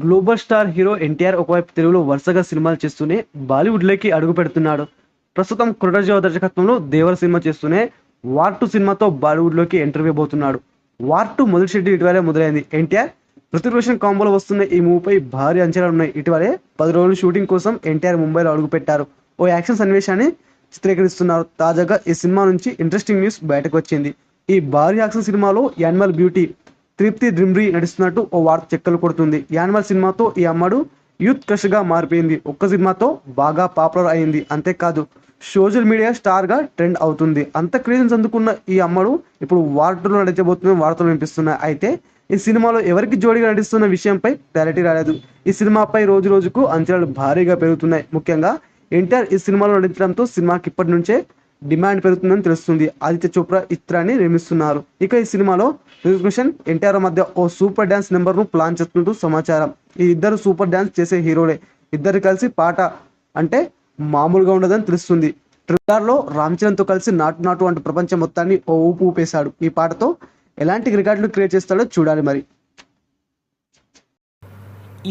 Global star hero NTR ఒకవైపు తెలుగులో వరుసగా సినిమాలు చేస్తూనే బాలీవుడ్లోకి అడుగు పెడుతున్నాడు. ప్రస్తుతం కొరటాల దర్శకత్వంలో దేవర సినిమా చేస్తూనే వార్ 2 సినిమాతో బాలీవుడ్లోకి ఎంటర్ ఇవ్వబోతున్నాడు. వార్ 2 మొదటి షెడ్యూల్ ఇటీవలే మొదలైంది. ఎన్టీఆర్ పృథ్వీ రోషన్ కాంబోలో వస్తున్న ఈ మూవీపై భారీ అంచనాలు ఉన్నాయి. ఇటీవలే 10 రోజులు షూటింగ్ కోసం ఎన్టీఆర్ ముంబైలో అడుగుపెట్టారు. ఓ యాక్షన్ సన్నివేశాన్ని చిత్రీకరిస్తున్నారు. తాజాగా ఈ సినిమా నుంచి ఇంట్రెస్టింగ్ న్యూస్ బయటకు వచ్చింది. ఈ భారీ యాక్షన్ సినిమాలో యానిమల్ బ్యూటీ తృప్తి డ్రిమ్రీ నటిస్తున్నట్టు ఓ వార్త చెక్కలు కొడుతుంది. యానిమల్ సినిమాతో ఈ అమ్మడు యూత్ క్రష్ గా మారిపోయింది. ఒక్క సినిమాతో బాగా పాపులర్ అయింది. అంతేకాదు సోషల్ మీడియా స్టార్ గా ట్రెండ్ అవుతుంది. అంత క్రేజెన్స్ అందుకున్న ఈ అమ్మడు ఇప్పుడు వార్ 2లో నటించబోతున్న వార్తలు వినిపిస్తున్నాయి. అయితే ఈ సినిమాలో ఎవరికి జోడిగా నటిస్తున్న విషయంపై క్లారిటీ రాలేదు. ఈ సినిమాపై రోజు రోజుకు అంచనాలు భారీగా పెరుగుతున్నాయి. ముఖ్యంగా ఎన్టీఆర్ ఈ సినిమాలో నటించడంతో సినిమాకి ఇప్పటి నుంచే డిమాండ్ పెరుగుతుందని తెలుస్తుంది. ఆదిత్య చోప్రా ఈ చిత్రాన్ని నిర్మిస్తున్నారు. ఇక ఈ సినిమాలో హృతిక్ రోషన్ ఎన్టీఆర్ మధ్య ఓ సూపర్ డాన్స్ నెంబర్ ను ప్లాన్ చేస్తున్నట్టు సమాచారం. ఈ ఇద్దరు సూపర్ డాన్స్ చేసే హీరోలే. ఇద్దరు కలిసి పాట అంటే మామూలుగా ఉండదని తెలుస్తుంది. ట్రిల్లర్ లో రామ్ చరణ్ తో కలిసి నాటు నాటు అంటూ ప్రపంచం మొత్తాన్ని ఓ ఊపు ఊపేశాడు. ఈ పాటతో ఎలాంటి రికార్డులు క్రియేట్ చేస్తాడో చూడాలి మరి.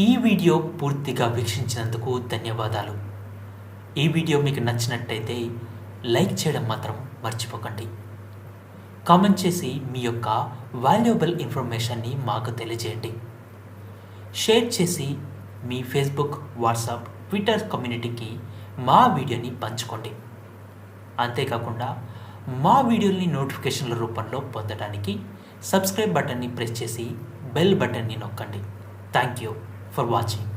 ఈ వీడియో పూర్తిగా వీక్షించినందుకు ధన్యవాదాలు. ఈ వీడియో మీకు నచ్చినట్టయితే లైక్ చేయడం మాత్రం మర్చిపోకండి. కామెంట్ చేసి మీ యొక్క వాల్యుబుల్ ఇన్ఫర్మేషన్ని మాకు తెలియజేయండి. షేర్ చేసి మీ ఫేస్బుక్, వాట్సాప్, ట్విట్టర్ కమ్యూనిటీకి మా వీడియోని పంచుకోండి. అంతేకాకుండా మా వీడియోని నోటిఫికేషన్ల రూపంలో పొందడానికి సబ్స్క్రైబ్ బటన్ని ప్రెస్ చేసి బెల్ బటన్ని నొక్కండి. Thank you for watching.